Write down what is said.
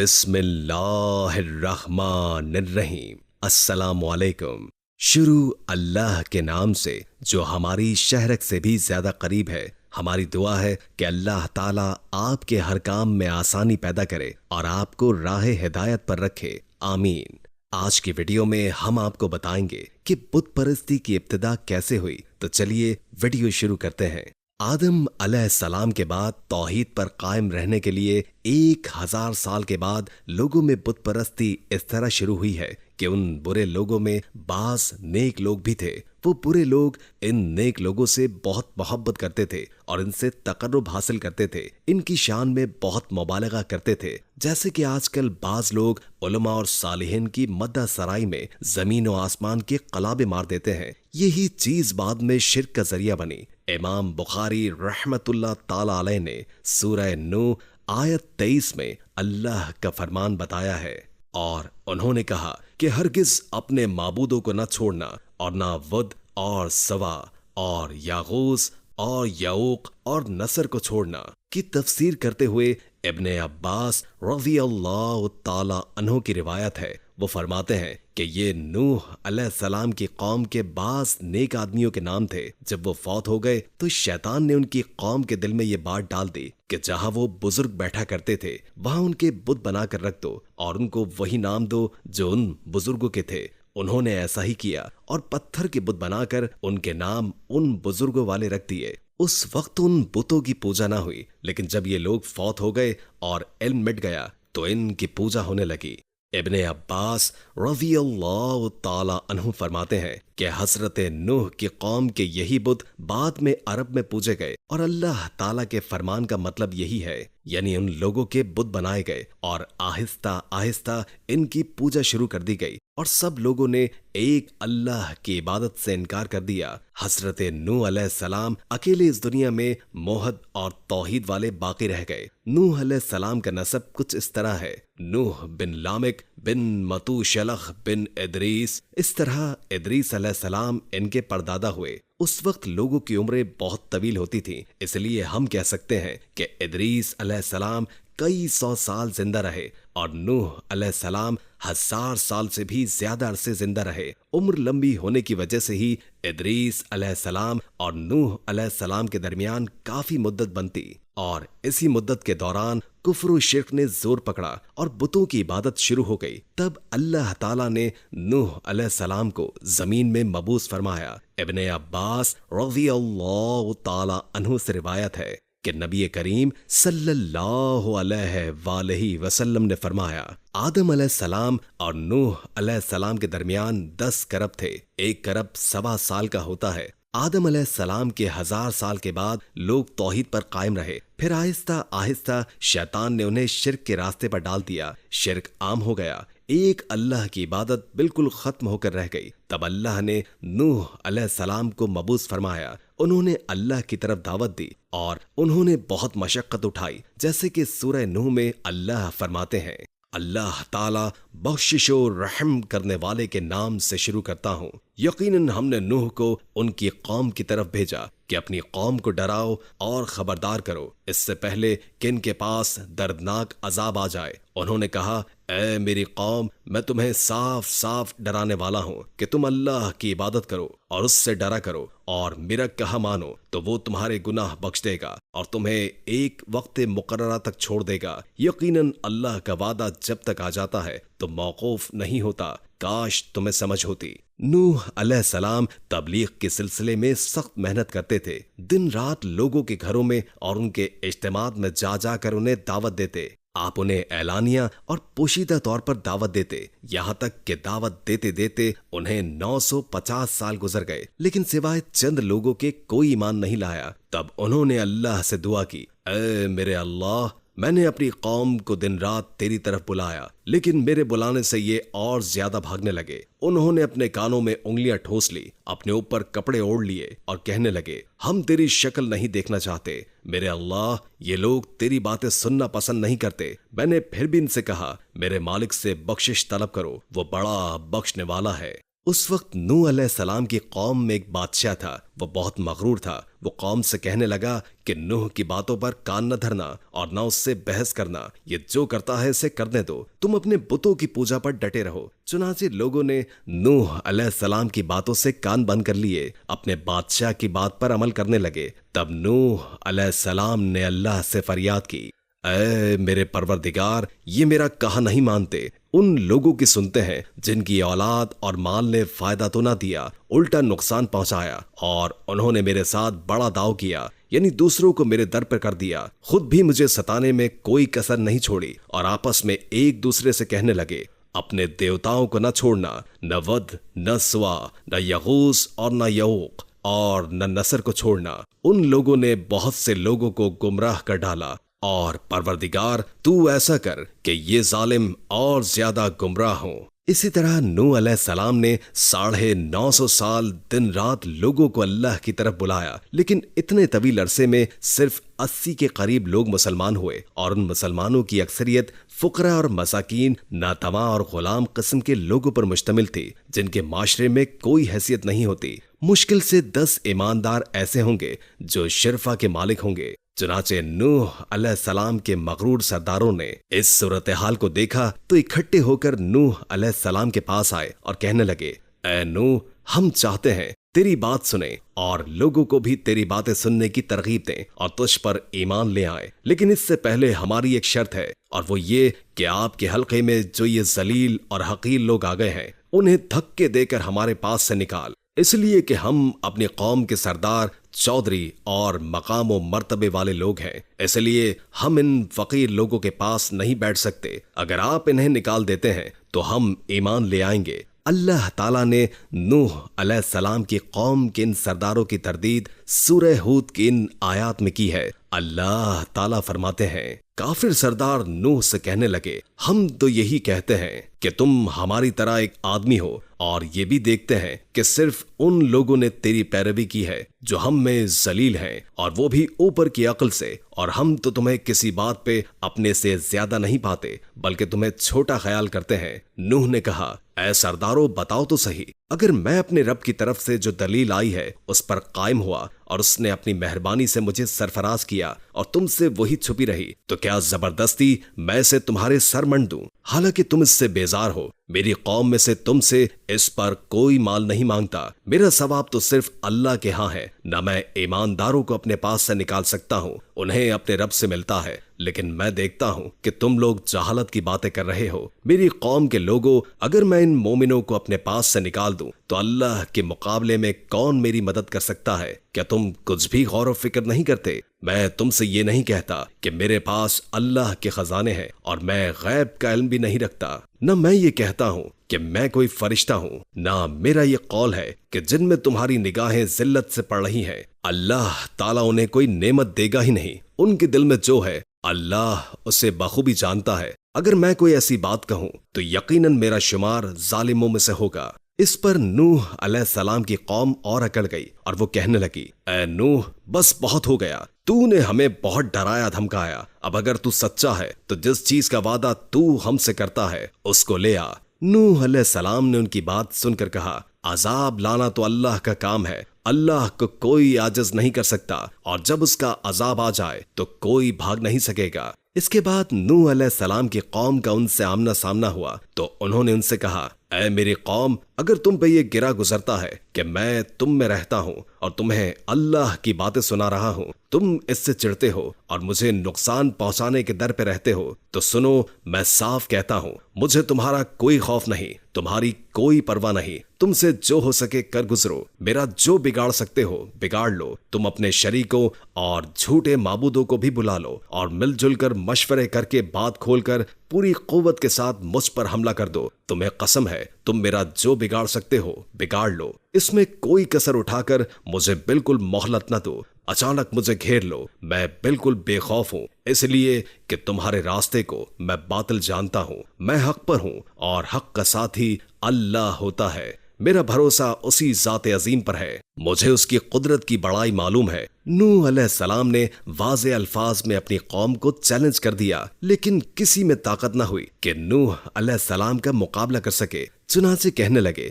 بسم اللہ الرحمن الرحیم۔ السلام علیکم۔ شروع اللہ کے نام سے جو ہماری شہرک سے بھی زیادہ قریب ہے۔ ہماری دعا ہے کہ اللہ تعالیٰ آپ کے ہر کام میں آسانی پیدا کرے اور آپ کو راہ ہدایت پر رکھے، آمین۔ آج کی ویڈیو میں ہم آپ کو بتائیں گے کہ بت پرستی کی ابتدا کیسے ہوئی، تو چلیے ویڈیو شروع کرتے ہیں۔ آدم علیہ السلام کے بعد توحید پر قائم رہنے کے لیے 1000 سال کے بعد لوگوں میں بت پرستی اس طرح شروع ہوئی ہے کہ ان برے لوگوں میں بعض نیک لوگ بھی تھے۔ وہ برے لوگ ان نیک لوگوں سے بہت محبت کرتے تھے اور ان سے تقرب حاصل کرتے تھے، ان کی شان میں بہت مبالغہ کرتے تھے، جیسے کہ آج کل بعض لوگ علماء اور صالحین کی مدح سرائی میں زمین و آسمان کے قلابے مار دیتے ہیں۔ یہی چیز بعد میں شرک کا ذریعہ بنی۔ امام بخاری رحمت اللہ تعالی علیہ نے سورہ نوح آیت 23 میں اللہ کا فرمان بتایا ہے، اور انہوں نے کہا کہ ہرگز اپنے معبودوں کو نہ چھوڑنا اور نہ ود اور سوا اور یاغوث اور یعوق اور نصر کو چھوڑنا کی تفسیر کرتے ہوئے ابن عباس رضی اللہ تعالی عنہ کی روایت ہے۔ وہ فرماتے ہیں کہ یہ نوح علیہ السلام کی قوم کے بعض نیک آدمیوں کے نام تھے۔ جب وہ فوت ہو گئے تو شیطان نے ان کی قوم کے دل میں یہ بات ڈال دی کہ جہاں وہ بزرگ بیٹھا کرتے تھے وہاں ان کے بت بنا کر رکھ دو اور ان کو وہی نام دو جو ان بزرگوں کے تھے۔ انہوں نے ایسا ہی کیا اور پتھر کے بت بنا کر ان کے نام ان بزرگوں والے رکھ دیے۔ اس وقت ان بتوں کی پوجا نہ ہوئی، لیکن جب یہ لوگ فوت ہو گئے اور علم مٹ گیا تو ان کی پوجا ہونے لگی۔ ابن عباس رضی اللہ تعالی عنہ فرماتے ہیں کہ حضرت نوح کی قوم کے یہی بت بعد میں عرب میں پوجے گئے، اور اللہ تعالیٰ کے فرمان کا مطلب یہی ہے، یعنی ان لوگوں کے بت بنائے گئے اور آہستہ آہستہ ان کی پوجا شروع کر دی گئی، اور سب لوگوں نے ایک اللہ کی عبادت سے انکار کر دیا۔ حضرت نوح علیہ السلام اکیلے اس دنیا میں موحد اور توحید والے باقی رہ گئے۔ نوح علیہ السلام کا نسب کچھ اس طرح ہے: نوح بن لامک بن متوشلخ بن ادریس۔ اس طرح ادریس علیہ السلام ان کے پردادا ہوئے۔ اس وقت لوگوں کی عمریں بہت طویل ہوتی تھیں، اس لیے ہم کہہ سکتے ہیں کہ ادریس علیہ السلام کئی 100 سال زندہ رہے اور نوح علیہ السلام 1000 سال سے بھی زیادہ عرصے زندہ رہے۔ عمر لمبی ہونے کی وجہ سے ہی ادریس علیہ السلام اور نوح علیہ السلام کے درمیان کافی مدت بنتی، اور اسی مدت کے دوران کفر و شرک نے زور پکڑا اور بتوں کی عبادت شروع ہو گئی۔ تب اللہ تعالیٰ نے نوح علیہ السلام کو زمین میں مبعوث فرمایا۔ ابن عباس رضی اللہ تعالی عنہ سے روایت ہے کہ نبی کریم صلی اللہ علیہ وآلہ وسلم نے فرمایا، آدم علیہ السلام اور نوح علیہ السلام کے درمیان 10 کرب تھے۔ 1 کرب 1.25 سال کا ہوتا ہے۔ آدم علیہ السلام کے 1000 سال کے بعد لوگ توحید پر قائم رہے، پھر آہستہ آہستہ شیطان نے انہیں شرک کے راستے پر ڈال دیا۔ شرک عام ہو گیا، ایک اللہ کی عبادت بالکل ختم ہو کر رہ گئی۔ تب اللہ نے نوح علیہ السلام کو مبعوث فرمایا۔ انہوں نے اللہ کی طرف دعوت دی اور انہوں نے بہت مشقت اٹھائی، جیسے کہ سورہ نوح میں اللہ فرماتے ہیں، اللہ تعالیٰ بخشش و رحم کرنے والے کے نام سے شروع کرتا ہوں۔ یقیناً ہم نے نوح کو ان کی قوم کی طرف بھیجا کہ اپنی قوم کو ڈراؤ اور خبردار کرو اس سے پہلے کہ ان کے پاس دردناک عذاب آ جائے۔ انہوں نے کہا، اے میری قوم، میں تمہیں صاف صاف ڈرانے والا ہوں کہ تم اللہ کی عبادت کرو اور اس سے ڈرا کرو اور میرا کہا مانو، تو وہ تمہارے گناہ بخش دے گا اور تمہیں ایک وقت مقررہ تک چھوڑ دے گا۔ یقیناً اللہ کا وعدہ جب تک آ جاتا ہے تو موقوف نہیں ہوتا، کاش تمہیں سمجھ ہوتی۔ نوح علیہ السلام تبلیغ کے سلسلے میں سخت محنت کرتے تھے، دن رات لوگوں کے گھروں میں اور ان کے اجتماعات میں جا جا کر انہیں دعوت دیتے۔ آپ انہیں اعلانیہ اور پوشیدہ طور پر دعوت دیتے، یہاں تک کہ دعوت دیتے دیتے انہیں 950 سال گزر گئے، لیکن سوائے چند لوگوں کے کوئی ایمان نہیں لایا۔ تب انہوں نے اللہ سے دعا کی، اے میرے اللہ، میں نے اپنی قوم کو دن رات تیری طرف بلایا، لیکن میرے بلانے سے یہ اور زیادہ بھاگنے لگے۔ انہوں نے اپنے کانوں میں انگلیاں ٹھوس لی، اپنے اوپر کپڑے اوڑھ لیے اور کہنے لگے، ہم تیری شکل نہیں دیکھنا چاہتے۔ میرے اللہ، یہ لوگ تیری باتیں سننا پسند نہیں کرتے۔ میں نے پھر بھی ان سے کہا، میرے مالک سے بخشش طلب کرو، وہ بڑا بخشنے والا ہے۔ اس وقت نوح علیہ السلام کی قوم میں ایک بادشاہ تھا، وہ بہت مغرور تھا۔ وہ قوم سے کہنے لگا کہ نوح کی باتوں پر کان نہ دھرنا اور نہ اس سے بحث کرنا، یہ جو کرتا ہے اسے کرنے دو، تم اپنے بتوں کی پوجا پر ڈٹے رہو۔ چنانچہ لوگوں نے نوح علیہ السلام کی باتوں سے کان بند کر لیے، اپنے بادشاہ کی بات پر عمل کرنے لگے۔ تب نوح علیہ السلام نے اللہ سے فریاد کی، اے میرے پروردگار، یہ میرا کہا نہیں مانتے، ان لوگوں کی سنتے ہیں جن کی اولاد اور مال نے فائدہ تو نہ دیا، الٹا نقصان پہنچایا، اور انہوں نے میرے ساتھ بڑا داؤ کیا، یعنی دوسروں کو میرے در پر کر دیا، خود بھی مجھے ستانے میں کوئی کسر نہیں چھوڑی، اور آپس میں ایک دوسرے سے کہنے لگے، اپنے دیوتاؤں کو نہ چھوڑنا، نہ ود، نہ سوا، نہ یغوث اور نہ یعوق اور نہ نصر کو چھوڑنا۔ ان لوگوں نے بہت سے لوگوں کو گمراہ کر ڈالا، اور پروردگار تو ایسا کر کہ یہ ظالم اور زیادہ گمراہ ہوں۔ اسی طرح نوح علیہ السلام نے 950 سال دن رات لوگوں کو اللہ کی طرف بلایا، لیکن اتنے طویل عرصے میں صرف 80 کے قریب لوگ مسلمان ہوئے، اور ان مسلمانوں کی اکثریت فقراء اور مساکین، ناتواں اور غلام قسم کے لوگوں پر مشتمل تھی، جن کے معاشرے میں کوئی حیثیت نہیں ہوتی۔ مشکل سے 10 ایماندار ایسے ہوں گے جو شرفا کے مالک ہوں گے۔ چنانچہ نوح علیہ السلام کے مغرور سرداروں نے اس صورتحال کو دیکھا تو اکٹھے ہو کر نوح علیہ السلام کے پاس آئے اور کہنے لگے، اے نوح، ہم چاہتے ہیں تیری بات سنیں اور لوگوں کو بھی تیری باتیں سننے کی ترغیب دیں اور تجھ پر ایمان لے آئیں، لیکن اس سے پہلے ہماری ایک شرط ہے، اور وہ یہ کہ آپ کے حلقے میں جو یہ ذلیل اور حقیر لوگ آ گئے ہیں انہیں دھکے دے کر ہمارے پاس سے نکال، اس لیے کہ ہم اپنی قوم کے سردار، چودھری اور مقام و مرتبے والے لوگ ہیں، اس لیے ہم ان فقیر لوگوں کے پاس نہیں بیٹھ سکتے، اگر آپ انہیں نکال دیتے ہیں تو ہم ایمان لے آئیں گے۔ اللہ تعالیٰ نے نوح علیہ السلام کی قوم کے ان سرداروں کی تردید سورہ ہود کی ان آیات میں کی ہے۔ اللہ تعالیٰ فرماتے ہیں، کافر سردار نوح سے کہنے لگے، ہم تو یہی کہتے ہیں کہ تم ہماری طرح ایک آدمی ہو، اور یہ بھی دیکھتے ہیں کہ صرف ان لوگوں نے تیری پیروی کی ہے جو ہم میں ذلیل ہیں، اور وہ بھی اوپر کی عقل سے، اور ہم تو تمہیں کسی بات پہ اپنے سے زیادہ نہیں پاتے بلکہ تمہیں چھوٹا خیال کرتے ہیں۔ نوح نے کہا، اے سردارو، بتاؤ تو صحیح، اگر میں اپنے رب کی طرف سے جو دلیل آئی ہے اس پر قائم ہوا اور اس نے اپنی مہربانی سے مجھے سرفراز کیا اور تم سے وہی چھپی رہی، تو کیا زبردستی میں اسے تمہارے سر منڈ دوں؟ حالانکہ تم اس سے بیزار ہو، میری قوم میں سے تم سے اس پر کوئی مال نہیں مانگتا، میرا ثواب تو صرف اللہ کے ہاں ہے، نہ میں ایمانداروں کو اپنے پاس سے نکال سکتا ہوں، انہیں اپنے رب سے ملتا ہے، لیکن میں دیکھتا ہوں کہ تم لوگ جہالت کی باتیں کر رہے ہو۔ میری قوم کے لوگوں، اگر میں ان مومنوں کو اپنے پاس سے نکال دوں تو اللہ کے مقابلے میں کون میری مدد کر سکتا ہے؟ کیا تم کچھ بھی غور و فکر نہیں کرتے؟ میں تم سے یہ نہیں کہتا کہ میرے پاس اللہ کے خزانے ہیں اور میں غیب کا علم بھی نہیں رکھتا، نہ میں یہ کہتا ہوں کہ میں کوئی فرشتہ ہوں، نہ میرا یہ قول ہے کہ جن میں تمہاری نگاہیں ذلت سے پڑ رہی ہیں اللہ تعالیٰ انہیں کوئی نعمت دے گا ہی نہیں، ان کے دل میں جو ہے اللہ اسے بخوبی جانتا ہے۔ اگر میں کوئی ایسی بات کہوں تو یقیناً میرا شمار ظالموں میں سے ہوگا۔ اس پر نوح علیہ السلام کی قوم اور اکڑ گئی اور وہ کہنے لگی، اے نوح، بس بہت ہو گیا، تو نے ہمیں بہت ڈرایا دھمکایا، اب اگر تو سچا ہے تو جس چیز کا وعدہ تو ہم سے کرتا ہے اس کو لے آ۔ نوح علیہ السلام نے ان کی بات سن کر کہا، عذاب لانا تو اللہ کا کام ہے، اللہ کو کوئی عاجز نہیں کر سکتا، اور جب اس کا عذاب آ جائے تو کوئی بھاگ نہیں سکے گا۔ اس کے بعد نوح علیہ السلام کی قوم کا ان سے آمنا سامنا ہوا تو انہوں نے ان سے کہا، اے میری قوم، اگر تم پہ یہ گرا گزرتا ہے کہ میں تم میں رہتا ہوں اور تمہیں اللہ کی باتیں سنا رہا ہوں، تم اس سے چڑھتے ہو اور مجھے نقصان پہنچانے کے در پہ رہتے ہو، تو سنو، میں صاف کہتا ہوں، مجھے تمہارا کوئی خوف نہیں، تمہاری کوئی پرواہ نہیں، تم سے جو ہو سکے کر گزرو، میرا جو بگاڑ سکتے ہو بگاڑ لو، تم اپنے شریکوں اور جھوٹے معبودوں کو بھی بلا لو اور مل جل کر مشورے کر کے بات کھول کر پوری قوت کے ساتھ مجھ پر حملہ کر دو، تمہیں قسم ہے تم میرا جو بگاڑ سکتے ہو بگاڑ لو، اس میں کوئی کسر اٹھا کر مجھے بالکل مہلت نہ دو، اچانک مجھے گھیر لو، میں بالکل بے خوف ہوں، اس لیے کہ تمہارے راستے کو میں باطل جانتا ہوں، میں حق پر ہوں اور حق کا ساتھی اللہ ہوتا ہے، میرا بھروسہ اسی ذات عظیم پر ہے، مجھے اس کی قدرت کی بڑائی معلوم ہے۔ نوح علیہ السلام نے واضح الفاظ میں اپنی قوم کو چیلنج کر دیا، لیکن کسی میں طاقت نہ ہوئی کہ نوح علیہ السلام کا مقابلہ کر سکے، چنانچہ کہنے لگے،